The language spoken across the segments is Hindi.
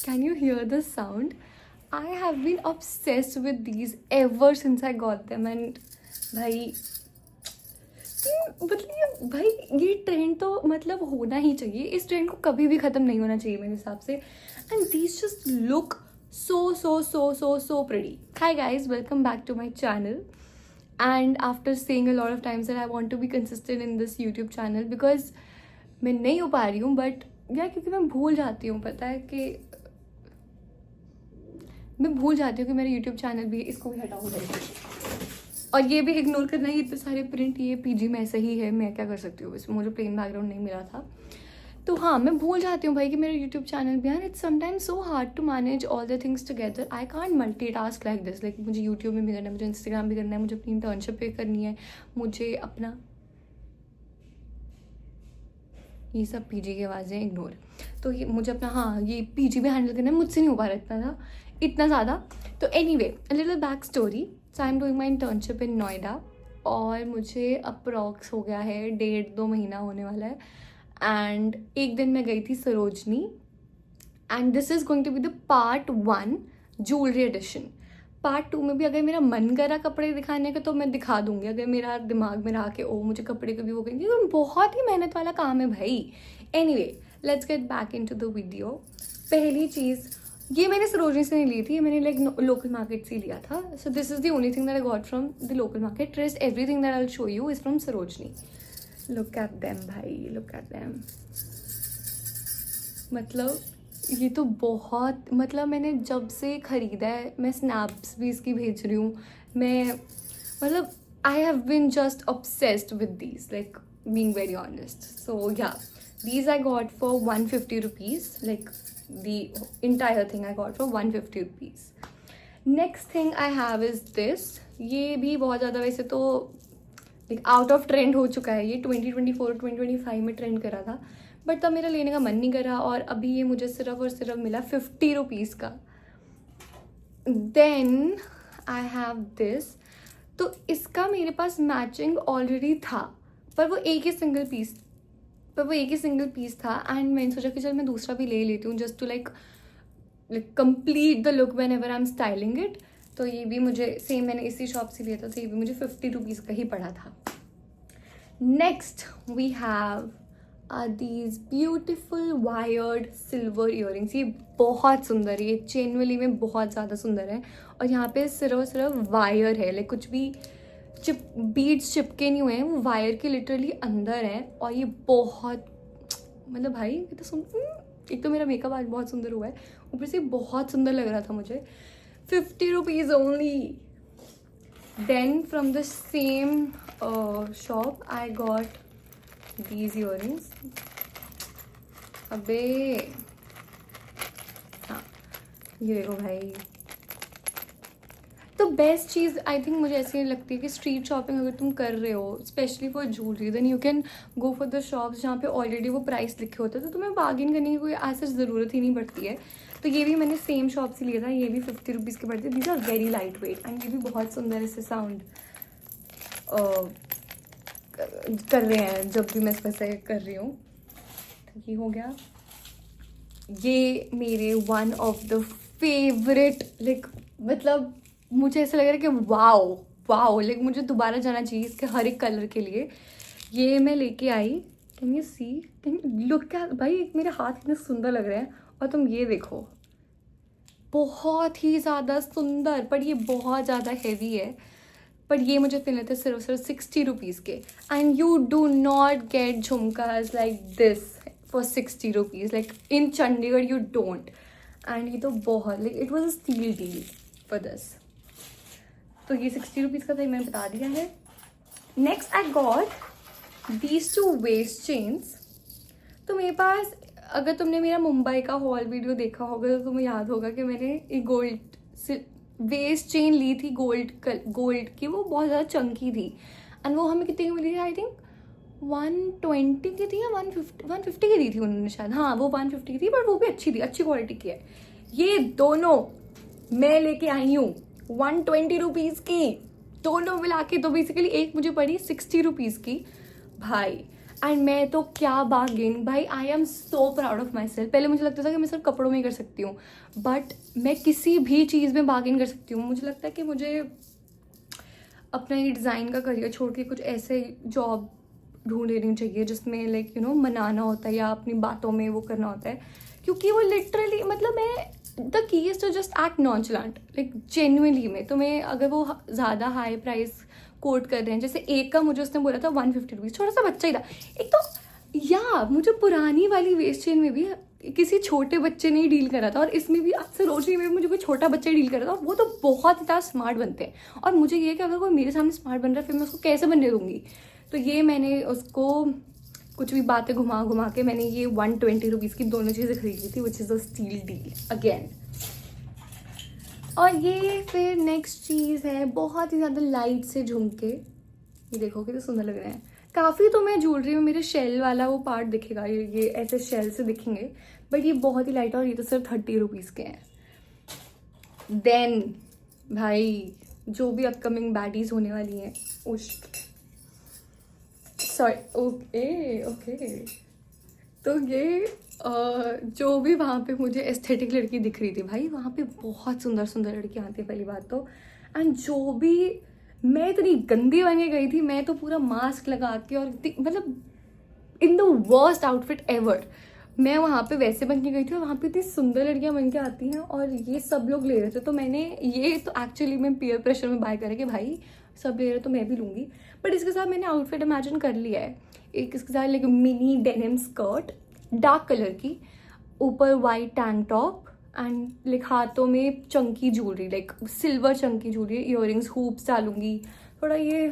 Can you hear the sound? I have been obsessed with these ever since I got them and भाई मतलब भाई ये ट्रेंड तो मतलब होना ही चाहिए. इस ट्रेंड को कभी भी ख़त्म नहीं होना चाहिए मेरे हिसाब से. And these just look so pretty. Hi guys, welcome back to my channel. And after saying a lot of times that I want to be consistent in this YouTube channel because मैं नहीं हो पा रही हूँ, बट यार क्योंकि मैं भूल जाती हूँ, पता है कि मैं भूल जाती हूँ कि मेरा YouTube चैनल भी, इसको भी हटाऊँ और ये भी इग्नोर करना है. इतने सारे प्रिंट ये पीजी में ऐसा ही है, मैं क्या कर सकती हूँ. इसमें मुझे प्लेन बैकग्राउंड नहीं मिला था तो हाँ मैं भूल जाती हूँ भाई कि मेरा यूट्यूब चैनल भी है. It's sometimes so hard to manage all the things together. I can't multitask like this. Like मुझे यूट्यूब में भी करना है, मुझे इंस्टाग्राम भी करना है, मुझे अपनी इंटर्नशिप भी करनी है, मुझे अपना ये सब पीजी की आवाज़ें इग्नोर. तो ये मुझे अपना हाँ ये पीजी भी हैंडल करना है. मुझसे नहीं हो पा रहा इतना ज़्यादा. तो anyway a little back story. So I am doing my internship in Noida और मुझे अप्रॉक्स हो गया है 1.5-2 महीना होने वाला है. एंड एक दिन मैं गई थी Sarojini and this is going to be the part 1 jewellery edition. Part 2 में भी अगर मेरा मन करा कपड़े दिखाने का तो मैं दिखा दूंगी. अगर मेरा दिमाग में रहा कि ओ मुझे कपड़े कभी वो करेंगे, क्योंकि बहुत ही मेहनत वाला काम है भाई. Anyway let's get back into the video. पहली चीज़ ये मैंने सरोजनी से नहीं ली थी, ये मैंने लाइक लोकल मार्केट से लिया था. So this is the only thing that I got from the local market. Rest everything that I will show you is from Sarojini. Look at them भाई, लुक एट देम. मतलब ये तो बहुत, मतलब मैंने जब से ख़रीदा है मैं स्नैप्स भी इसकी भेज रही हूँ. मैं मतलब I have been just obsessed with these, like being very honest. So yeah these I got for 150 rupees. Like the entire thing I got for 150 rupees. Next thing I have is this. ये भी बहुत ज़्यादा वैसे तो like out of trend हो चुका है. ये 2024-2025 में ट्रेंड करा था, बट तब मेरा लेने का मन नहीं करा और अभी ये मुझे सिर्फ और सिर्फ मिला 50 रुपीज़ का. Then I have this. तो इसका मेरे पास मैचिंग ऑलरेडी था, पर वो एक ही सिंगल पीस था. एंड मैंने सोचा कि चल मैं दूसरा भी ले लेती हूँ just to like complete the look whenever I am styling it. तो ये भी मुझे सेम मैंने इसी शॉप से लिया था, तो ये भी मुझे 50 रुपीज़ का ही पड़ा था. Next we have are these beautiful wired silver earrings. ये बहुत सुंदर है, ये चेन वाली में बहुत ज़्यादा सुंदर है. और यहाँ पे सिर्फ वायर है, लाइक कुछ भी बीड्स चिपके नहीं हुए हैं, वो वायर के लिटरली अंदर हैं. और ये बहुत मतलब भाई ये तो एक तो मेरा मेकअप आज बहुत सुंदर हुआ है, ऊपर से बहुत सुंदर लग रहा था मुझे. 50 rupees only. Then from the same shop I got these earrings. अबे हाँ ये देखो भाई. तो बेस्ट चीज़ आई थिंक मुझे ऐसी लगती है कि स्ट्रीट शॉपिंग अगर तुम कर रहे हो specially for jewellery, then you can go for the shops जहाँ पे ऑलरेडी वो प्राइस लिखे होते हैं, तो तुम्हें बार्गेन करने की कोई ऐसी ज़रूरत ही नहीं पड़ती है. तो ये भी मैंने सेम शॉप से लिया था, ये भी 50 रुपीज़ के पड़ते. These are very light weight and ये भी बहुत सुंदर ऐसे साउंड कर रहे हैं जब भी मैं इस पर से कर रही हूँ. तो ये हो गया. ये मेरे one of the favourite, like मतलब मुझे ऐसा लग रहा है कि वाओ लाइक मुझे दोबारा जाना चाहिए इसके हर एक कलर के लिए. ये मैं लेके आई. Can you see, can look क्या भाई, मेरे हाथ इतने सुंदर लग रहे हैं. और तुम ये देखो, बहुत ही ज़्यादा सुंदर, पर ये बहुत ज़्यादा हैवी है. पर ये मुझे मिले थे सिर्फ 60 रुपीज़ के. And you do not get jhumkas like this for 60 rupees. Like in Chandigarh you don't. And ये तो बहुत like it was a steal deal for this. तो ये 60 रुपीज़ का था, मैंने बता दिया है. Next I got these 2 waist chains. तो मेरे पास, अगर तुमने मेरा मुंबई का हॉल वीडियो देखा होगा तो तुम्हें याद होगा कि मैंने एक गोल्ड वेस्ट चेन ली थी गोल्ड की. वो बहुत ज़्यादा चंकी थी एंड वो हमें कितने की मिली थी, आई थिंक 120 की थी या 150 की दी थी उन्होंने शायद. हाँ वो 150 की थी, बट वो भी अच्छी थी, अच्छी क्वालिटी की है. ये दोनों मैं लेके आई हूँ 120 रुपीज़ की, दोनों मिला के. तो बेसिकली एक मुझे पड़ी 60 रुपीज़ की भाई. एंड मैं तो क्या बार्गेन भाई, I am so proud of my self. पहले मुझे लगता था कि मैं सिर्फ कपड़ों में ही कर सकती हूँ, बट मैं किसी भी चीज़ में बार्गेन कर सकती हूँ। मुझे लगता है कि मुझे अपना ये डिज़ाइन का करियर छोड़ के कुछ ऐसे जॉब ढूंढ लेनी चाहिए जिसमें लाइक यू नो मनाना होता है या अपनी बातों में वो करना होता है, क्योंकि वो लिटरली मतलब मैं the key is to just act nonchalant like genuinely में। तो मैं अगर वो ज़्यादा हाई प्राइस कोट कर रहे हैं, जैसे एक का मुझे उसने बोला था 150 रुपीज़, छोटा सा बच्चा ही था एक तो, या मुझे पुरानी वाली वेस्ट चेन में भी किसी छोटे बच्चे ने ही डील करा था, और इसमें भी अक्सर रोशनी में मुझे कोई छोटा बच्चा ही डील करा था। वो तो बहुत ज़्यादा स्मार्ट बनते हैं, और मुझे ये कि अगर कोई मेरे सामने स्मार्ट बन रहा है फिर मैं उसको कैसे बनने दूंगी। तो ये मैंने उसको कुछ भी बातें घुमा घुमा के मैंने ये 120 रुपीज़ की दोनों चीज़ें खरीदी थी, which is a steal deal again. और ये फिर नेक्स्ट चीज़ है बहुत ही ज़्यादा लाइट से झुमके, ये देखो कितने सुंदर लग रहे हैं। काफ़ी तो मैं झूल रही हूँ, मेरे शेल वाला वो पार्ट दिखेगा, ये ऐसे शेल से दिखेंगे, बट ये बहुत ही लाइट है और ये तो सिर्फ 30 रुपीज़ के हैं। देन भाई जो भी अपकमिंग बैडीज होने वाली हैं, उस सॉरी ओके ओके, तो ये जो भी वहाँ पे मुझे एस्थेटिक लड़की दिख रही थी भाई, वहाँ पे बहुत सुंदर सुंदर लड़कियाँ आती हैं पहली बात तो, एंड जो भी मैं इतनी गंदी बन के गई थी, मैं तो पूरा मास्क लगा के और मतलब in the worst outfit ever मैं वहाँ पे वैसे बन के गई थी, और वहाँ पे इतनी सुंदर लड़कियाँ बन के आती हैं और ये सब लोग ले रहे थे। तो मैंने ये तो एक्चुअली मैं पीयर प्रेशर में बाय करा कि भाई सब ले रहे तो मैं भी लूँगी, बट इसके साथ मैंने आउटफिट इमेजिन कर लिया है। एक इसके साथ like mini denim skirt dark colour की, ऊपर white tank top, and like हाथों में Chunky jewellery, like silver Chunky jewellery, earrings, hoops डालूंगी थोड़ा, ये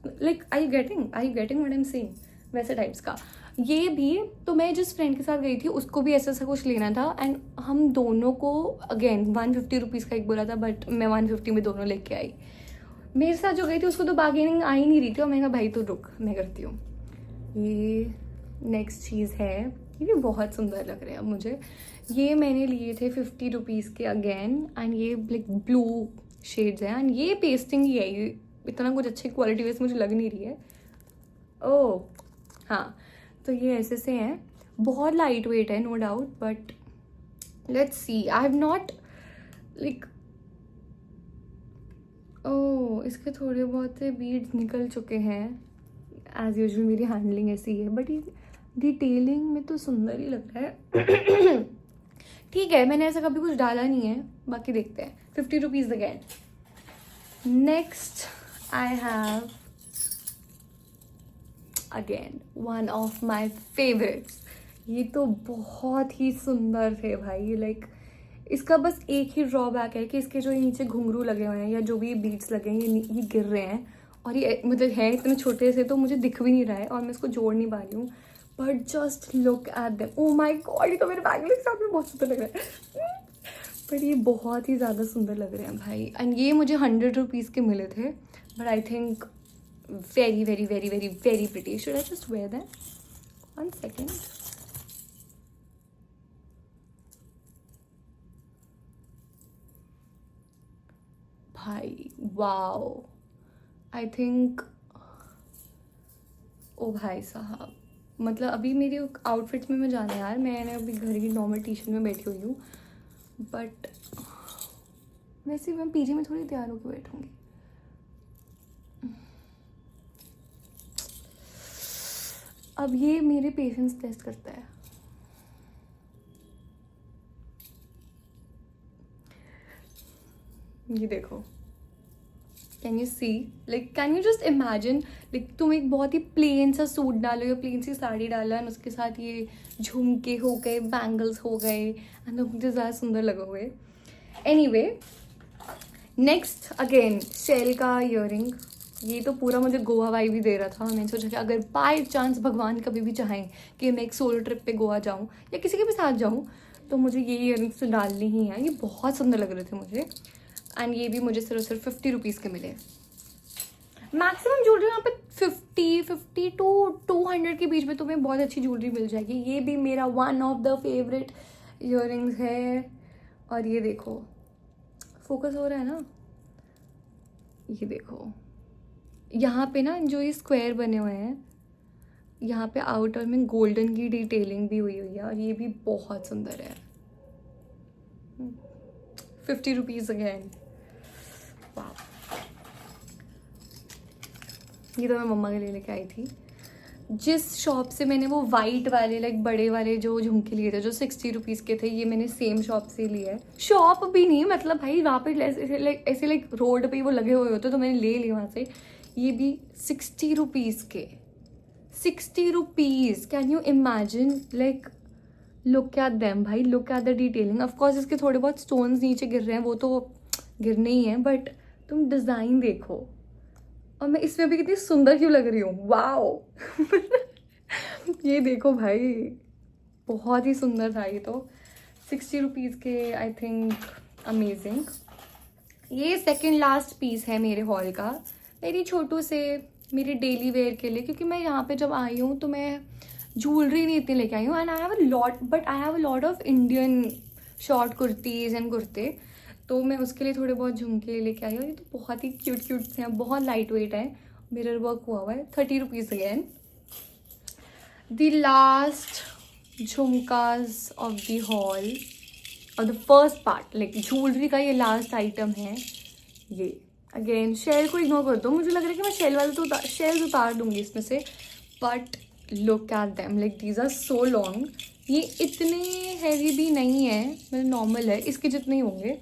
like I getting what I am saying, वैसे टाइप्स का। ये भी तो मैं जिस फ्रेंड के साथ गई थी उसको भी ऐसा ऐसा कुछ लेना था, एंड हम दोनों को अगेन 150 रुपीज़ का एक बोला था, बट मैं 150 में दोनों लेके आई। मेरे साथ जो गई थी उसको तो बार्गेनिंग आ ही नहीं रही थी, और मैंने कहा भाई तो रुक मैं करती हूँ। ये नेक्स्ट चीज़ है, ये भी बहुत सुंदर लग रहे हैं मुझे। ये मैंने लिए थे 50 रुपीज़ के अगेन, एंड ये लाइक ब्लू शेड्स हैं, एंड ये पेस्टिंग ही है, ये इतना कुछ अच्छी क्वालिटी वैसे मुझे लग नहीं रही है। ओह हाँ, तो ये ऐसे से हैं, बहुत लाइट वेट है no doubt, but let's see, I have not like, oh इसके थोड़े बहुत से बीड्स निकल चुके हैं, एज यूजुअल मेरी हैंडलिंग ऐसी है, बट ये डिटेलिंग में तो सुंदर ही लग रहा है। ठीक है, मैंने ऐसा कभी कुछ डाला नहीं है, बाकी देखते हैं। 50 rupees again. Next I have again one of my favourites. ये तो बहुत ही सुंदर थे भाई, लाइक इसका बस एक ही ड्रॉबैक है कि इसके जो नीचे घुंघरू लगे हुए हैं या जो भी बीड्स लगे हैं ये गिर रहे हैं, और ये मतलब है इतने छोटे से तो मुझे दिख भी नहीं रहा है और मैं इसको जोड़ नहीं पा रही हूँ, but just look at them, oh my God, ये तो मेरे बैग के साथ में बहुत सुंदर लग रहा है। पर ये बहुत ही ज़्यादा सुंदर लग रहे हैं भाई, एंड ये मुझे 100 रुपीज़ के मिले थे, but I think very very very very very pretty. Should I just where them? 1 second. भाई वाओ, आई थिंक, ओ भाई साहब, मतलब अभी मेरी आउटफिट्स में मैं जाना यार, मैंने अभी घर की नॉर्मल टी शर्ट में बैठी हुई हूँ, बट वैसे मैं पीजी में थोड़ी तैयार होकर बैठूंगी। अब ये मेरे पेशेंस टेस्ट करता है। ये देखो, can you see, like can you just imagine, like तुम एक बहुत ही प्लेन सा सूट डालो या प्लेन सी साड़ी डालो, एंड उसके साथ ये झुमके हो गए, बैंगल्स हो गए, एंड तो मुझे ज़्यादा सुंदर लगोगे। एनीवे, नेक्स्ट अगेन शेल का ईयरिंग। ये तो पूरा मुझे गोवा वाइब भी दे रहा था। मैंने सोचा कि अगर बाय चांस भगवान कभी भी चाहें कि मैं एक सोलो ट्रिप पे गोवा जाऊँ या किसी के भी साथ जाऊँ, तो मुझे ये ईयरिंग्स तो डालनी ही है। ये बहुत सुंदर लग रहे थे मुझे, एंड ये भी मुझे सिर्फ 50 रुपीज़ के मिले। मैक्सिमम ज्वेलरी यहाँ पे 50 टू 200 के बीच में तुम्हें बहुत अच्छी ज्वेलरी मिल जाएगी। ये भी मेरा one of the favourite earrings है। और ये देखो, फोकस हो रहा है ना, ये देखो यहाँ पे ना जो ये स्क्वायर बने हुए हैं, यहाँ पे आउटर में गोल्डन की डिटेलिंग भी हुई हुई है और ये भी बहुत सुंदर है. 50 रुपीज़ अगेन. ये तो मैं मम्मा के लिए लेके आई थी. जिस शॉप से मैंने वो वाइट वाले लाइक बड़े वाले जो झुमके लिए थे जो 60 रुपीज़ के थे, ये मैंने सेम शॉप से लिए है. शॉप भी नहीं, मतलब भाई वहाँ पे ऐसे लाइक रोड पे वो लगे हुए होते तो मैंने ले लिए वहाँ से. ये भी 60 रुपीज़ के. 60 rupees. Can you imagine? Like look at them भाई, look at the detailing. Of course इसके थोड़े बहुत स्टोन्स नीचे गिर रहे हैं, वो तो गिरने ही हैं, बट तुम डिज़ाइन देखो. और मैं इसमें भी कितनी सुंदर क्यों लग रही हूँ. वाओ. ये देखो भाई, बहुत ही सुंदर था ये तो. 60 रुपीज़ के आई थिंक अमेजिंग. ये सेकंड लास्ट पीस है मेरे हॉल का, मेरी छोटू से मेरे डेली वेयर के लिए, क्योंकि मैं यहाँ पे जब आई हूँ तो मैं ज्वेलरी नहीं इतनी लेके आई हूँ. And I have a lot of Indian short kurtis and कुर्ते, तो मैं उसके लिए थोड़े बहुत झुमके लेके आई हूँ. ये तो बहुत ही क्यूट से हैं, बहुत लाइट वेट है, मिरर वर्क हुआ हुआ है. 30 rupees again. The last jhumkas of the haul और the first part, like jewellery का ये लास्ट आइटम है. ये अगेन शेल को इग्नोर कर दो, मुझे लग रहा है कि मैं शेल वाले तो शेल्स उतार दूंगी इसमें से, but look at them, like these are so long. ये इतने हैवी भी नहीं है, मतलब नॉर्मल है, इसके जितने ही होंगे.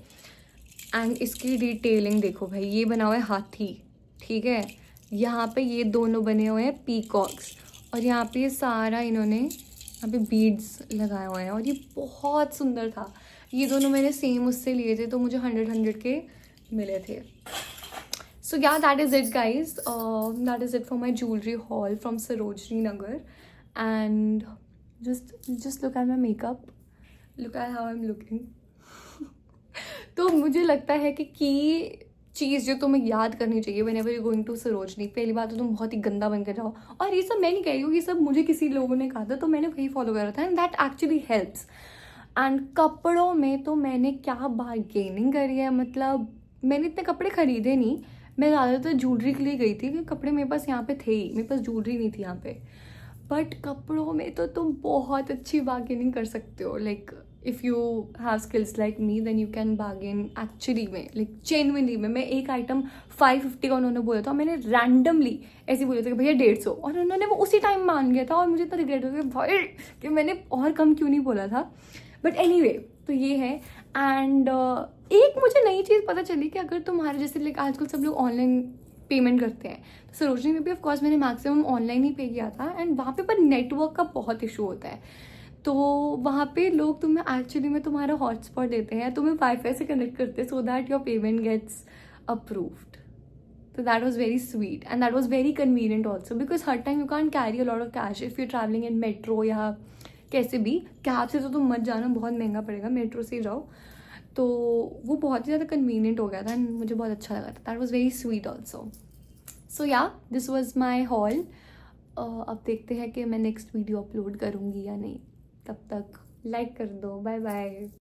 एंड इसकी डिटेलिंग देखो भाई, ये बना हुआ है हाथी, ठीक है. यहाँ पे ये दोनों बने हुए हैं पीकॉक्स, और यहाँ पे ये सारा इन्होंने यहाँ पे बीड्स लगाए हुए हैं, और ये बहुत सुंदर था. ये दोनों मैंने सेम उससे लिए थे, तो मुझे 100 के मिले थे. सो या that is it guys. That is it for my jewellery hall from Sarojini Nagar. And just look at my makeup, look at how I'm looking. तो मुझे लगता है कि चीज़ जो तुम्हें याद करनी चाहिए whenever you're going to Sarojini, पहली बात तो तुम बहुत ही गंदा बन कर जाओ. और ये सब मैं नहीं कह रही हूँ, ये सब मुझे किसी लोगों ने कहा था तो मैंने वही फॉलो करा था, and that actually helps. And कपड़ों में तो मैंने क्या बार्गेनिंग करी है, मतलब मैंने इतने कपड़े खरीदे नहीं, मैं ज़्यादातर ज्वेलरी के लिए गई थी, क्योंकि कपड़े मेरे पास यहाँ पे थे ही, मेरे पास ज्वेलरी नहीं थी यहाँ पे. बट कपड़ों में तो तुम बहुत अच्छी बार्गेनिंग कर सकते हो. Like if you have skills like me then you can bargain actually में, लाइक जेन्युइनली में. मैं एक आइटम 550 का उन्होंने बोला था, मैंने रैंडमली ऐसे बोले थे कि भैया 150, और उन्होंने वो उसी टाइम मान गया था, और मुझे इतना रिग्रेट हो गया भाई कि मैंने और कम क्यों नहीं बोला था. बट एनीवे, तो ये है. एंड एक मुझे नई चीज़ पता चली कि अगर तुम्हारे जैसे लाइक आजकल सब लोग ऑनलाइन पेमेंट करते हैं, तो सरोजनी में भी ऑफ कोर्स मैंने मैक्सिमम ऑनलाइन ही पे किया था. एंड वहाँ पे पर नेटवर्क का बहुत इशू होता है, तो वहाँ पे लोग तुम्हें एक्चुअली में तुम्हारा हॉटस्पॉट देते हैं, तुम्हें वाईफाई से कनेक्ट करते हैं so that your payment gets approved. तो that was very sweet and that was very convenient also, because हर time you can carry a lot of cash if you travelling in metro या कैसे भी. कैब से तो तुम मत जाना, बहुत महंगा पड़ेगा, मेट्रो से ही जाओ. तो वो बहुत ही ज़्यादा कन्वीनियंट हो गया था एंड मुझे बहुत अच्छा लगा था. That was very sweet also. So yeah this was my hall. अब देखते हैं कि मैं नेक्स्ट वीडियो अपलोड करूँगी या नहीं. तब तक लाइक कर दो. Bye bye.